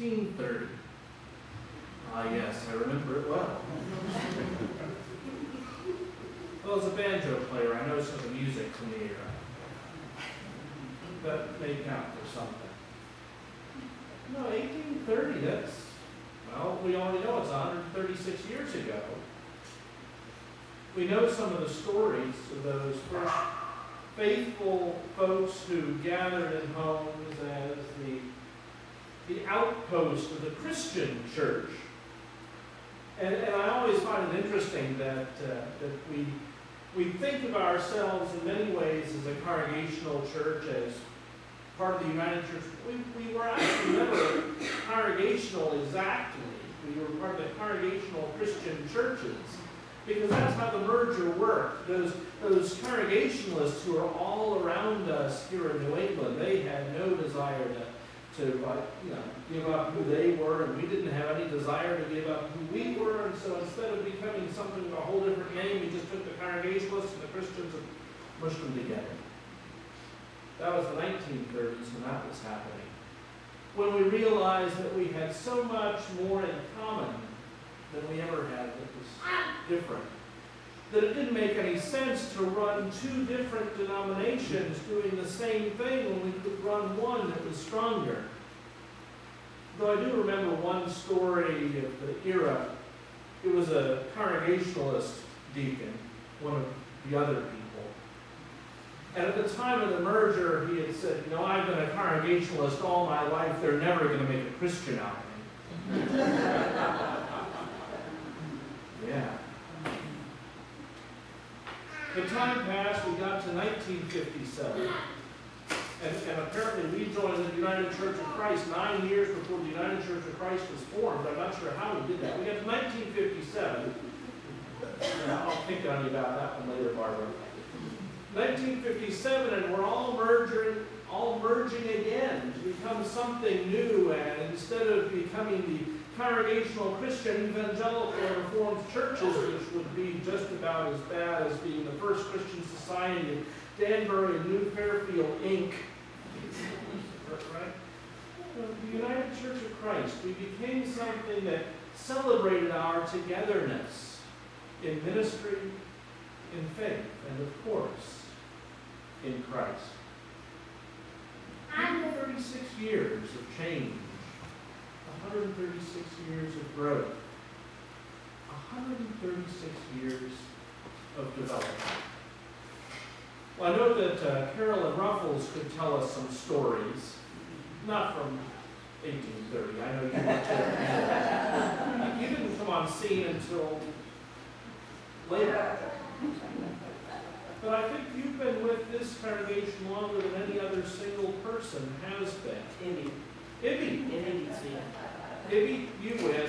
1830. Ah, yes, I remember it well. Well, as a banjo player, I know some of the music from the era. That may count for something. No, 1830, that's, well, we already know it's 136 years ago. We know some of the stories of those first faithful folks who gathered in homes as the outpost of the Christian church. And I always find it interesting that we think of ourselves in many ways as a congregational church, as part of the United Church. We were actually never congregational exactly. We were part of the congregational Christian churches, because that's how the merger worked. Those congregationalists who are all around us here in New England, they had no desire to give up who they were, and we didn't have any desire to give up who we were, and so instead of becoming something with a whole different name, we just took the Congregationalists and the Christians and mushed them together. That was the 1930s when that was happening. When we realized that we had so much more in common than we ever had that was different, that it didn't make any sense to run two different denominations doing the same thing when we could run one that was stronger. Though I do remember one story of the era. It was a Congregationalist deacon, one of the other people. And at the time of the merger, he had said, I've been a Congregationalist all my life. They're never going to make a Christian out of me. Yeah. The time passed, we got to 1957. And apparently we joined the United Church of Christ 9 years before the United Church of Christ was formed. I'm not sure how we did that. We got to 1957. I'll think on you about that one later, Barbara. 1957, and we're all merging again to become something new. And instead of becoming the Congregational Christian Evangelical and Reformed churches, which would be just about as bad as being the First Christian Society in Danbury and New Fairfield, Inc. Right? The United Church of Christ, we became something that celebrated our togetherness in ministry, in faith, and of course, in Christ. 136 years of change. 136 years of growth. 136 years of development. Well, I know that Carolyn Ruffles could tell us some stories, not from 1830. I know you weren't there. You didn't come on scene until later. But I think you've been with this congregation longer than any other single person has been. Ibby. Ibby, you win.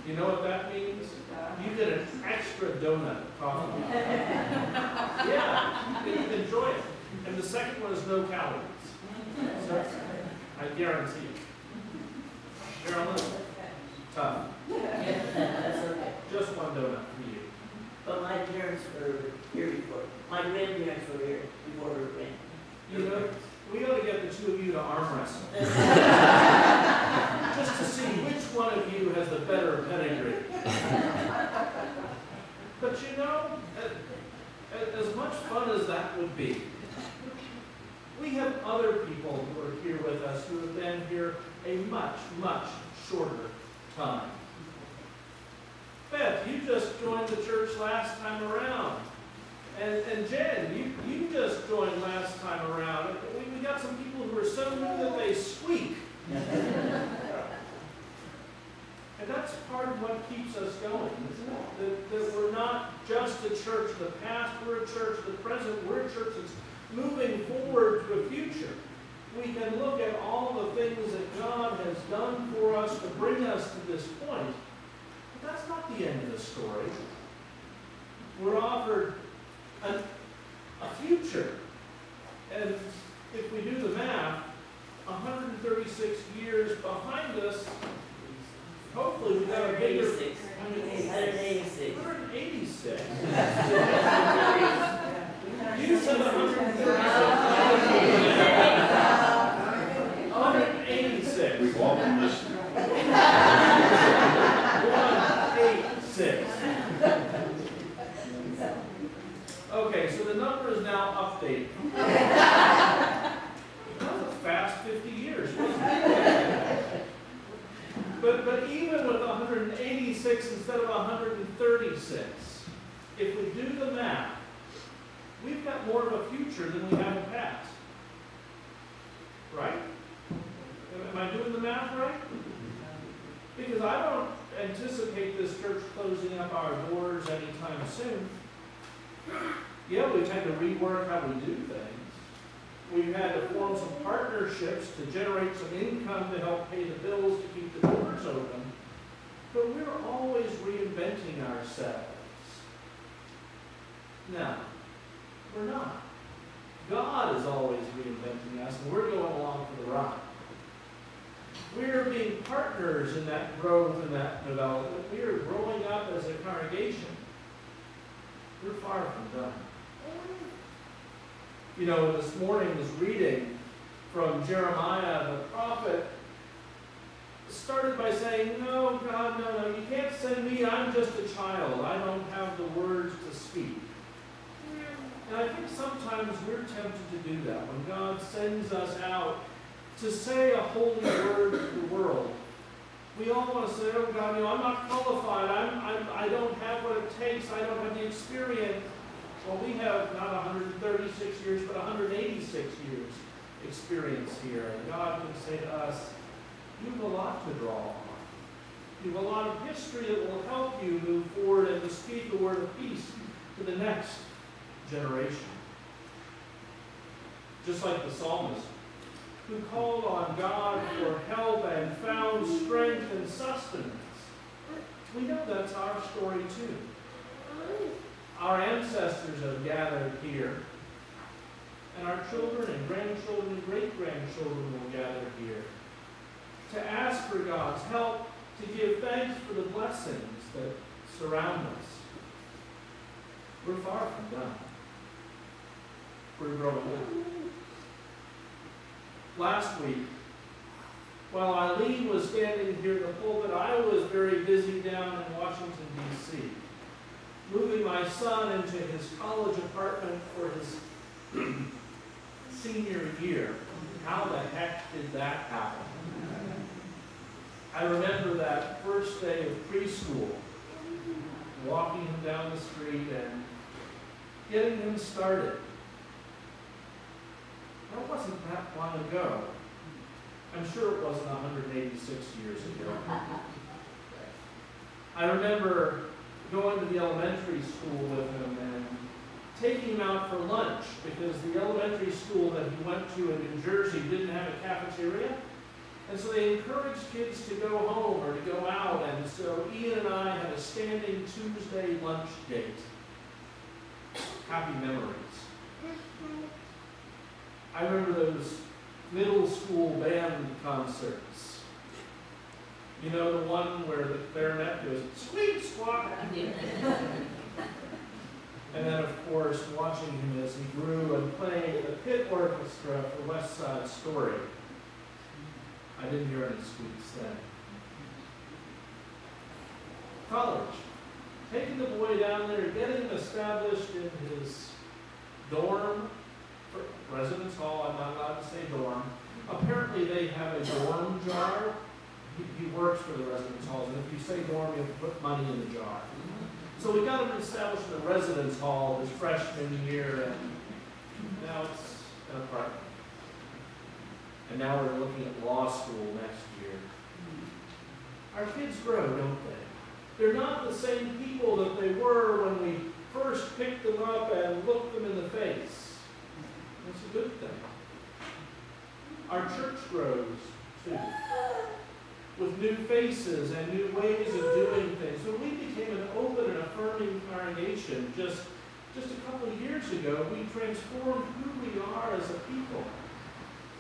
You know what that means? You get an extra donut coffee. Yeah, you can enjoy it. And the second one is no calories. So, I guarantee it. Carolyn, tough. Just one donut for you. But my parents were here before. My grandparents were here before her grand. You know, we ought to get the two of you to arm wrestle. Just to see which one of you has the better pedigree. But you know, as much fun as that would be, we have other people who are here with us who have been here a much, much shorter time. Beth, you just joined the church last time around. And Jen, you just joined last time around. We got some people who are so new that they squeak. And that's part of what keeps us going, isn't it? That we're not just a church of the past, we're a church of the present, we're a church that's moving forward to a future. We can look at all the things that God has done for us to bring us to this point. But that's not the end of the story. We're offered a future. And if we do the math, 136 years behind us, hopefully we've got a bigger... 186. 186. You said 136. 186. update. That was a fast 50 years, wasn't it? But even with 186 instead of 136, if we do the math, we've got more of a future than we have a past. Right? Am I doing the math right? Because I don't anticipate this church closing up our doors anytime soon. Yeah, we've had to rework how we do things. We've had to form some partnerships to generate some income to help pay the bills to keep the doors open. But we're always reinventing ourselves. No, we're not. God is always reinventing us, and we're going along for the ride. We're being partners in that growth and that development. We are growing up as a congregation. We're far from done. You know, this morning was reading from Jeremiah, the prophet, started by saying, no, God, no, you can't send me. I'm just a child. I don't have the words to speak. And I think sometimes we're tempted to do that when God sends us out to say a holy word to the world. We all want to say, oh God, I'm not qualified. I don't have what it takes. I don't have the experience. Well, we have not 136 years, but 186 years experience here. And God can say to us, you have a lot to draw on. You have a lot of history that will help you move forward and to speak the word of peace to the next generation. Just like the psalmist, who called on God for help and found strength and sustenance. We know that's our story too. Our ancestors have gathered here, and our children and grandchildren and great-grandchildren will gather here to ask for God's help, to give thanks for the blessings that surround us. We're far from done. We're growing up. Last week, while Eileen was standing here in the pulpit, I was very busy down in Washington, D.C., moving my son into his college apartment for his senior year. How the heck did that happen? I remember that first day of preschool, walking him down the street and getting him started. That wasn't that long ago. I'm sure it wasn't 186 years ago. I remember going to the elementary school with him and taking him out for lunch because the elementary school that he went to in New Jersey didn't have a cafeteria. And so they encouraged kids to go home or to go out. And so Ian and I had a standing Tuesday lunch date. Happy memories. I remember those middle school band concerts. You know, the one where the clarinet goes, squeak, squawk. And then, of course, watching him as he grew and playing the pit orchestra for West Side Story. I didn't hear any squeaks then. College. Taking the boy down there, getting him established in his dorm, residence hall, I'm not allowed to say dorm. Apparently they have a dorm jar. He works for the residence halls, and if you say dorm, you have to put money in the jar. So we got him established in the residence hall his freshman year, and now it's an apartment. And now we're looking at law school next year. Our kids grow, don't they? They're not the same people that they were when we first picked them up and looked them in the face. That's a good thing. Our church grows, too, with new faces and new ways of doing things. When we became an open and affirming congregation just a couple of years ago, we transformed who we are as a people,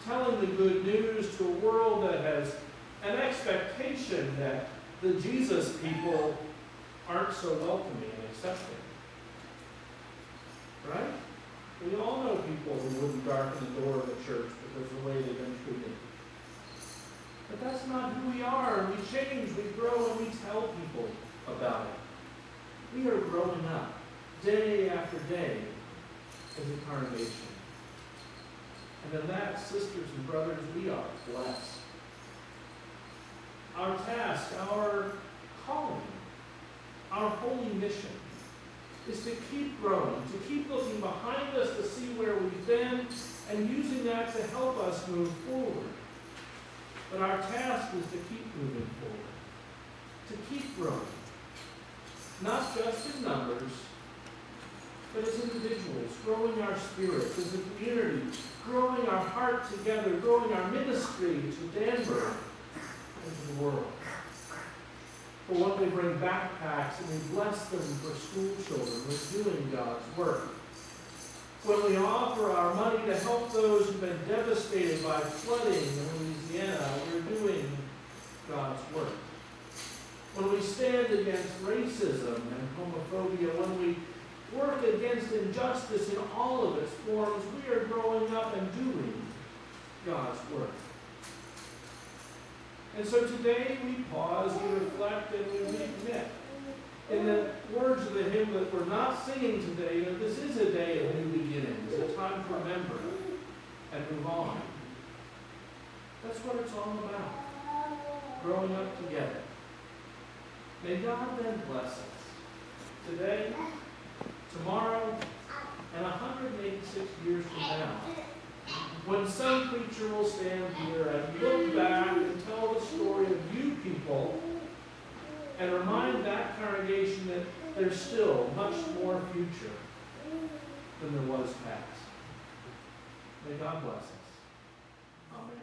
telling the good news to a world that has an expectation that the Jesus people aren't so welcoming and accepting. Right? We all know people who wouldn't darken the door of the church because of the way they've been treated. But that's not who we are, and we change, we grow, and we tell people about it. We are growing up, day after day, as a congregation. And in that, sisters and brothers, we are blessed. Our task, our calling, our holy mission is to keep growing, to keep looking behind us to see where we've been, and using that to help us move forward. But our task is to keep moving forward, to keep growing, not just in numbers, but as individuals, growing our spirits, as a community, growing our heart together, growing our ministry to Danbury and to the world. For when we bring backpacks and we bless them for school children, we're doing God's work. When we offer our money to help those who've been devastated by flooding in Louisiana, we're doing God's work. When we stand against racism and homophobia, when we work against injustice in all of its forms, we are growing up and doing God's work. And so today we pause, we reflect, and we recommit. In the words of the hymn that we're not singing today, that this is a day of new beginnings, a time to remember and move on. That's what it's all about, growing up together. May God then bless us today, tomorrow, and 186 years from now, when some preacher will stand here and look back and tell the story of you people and remind that congregation that there's still much more future than there was past. May God bless us. Amen.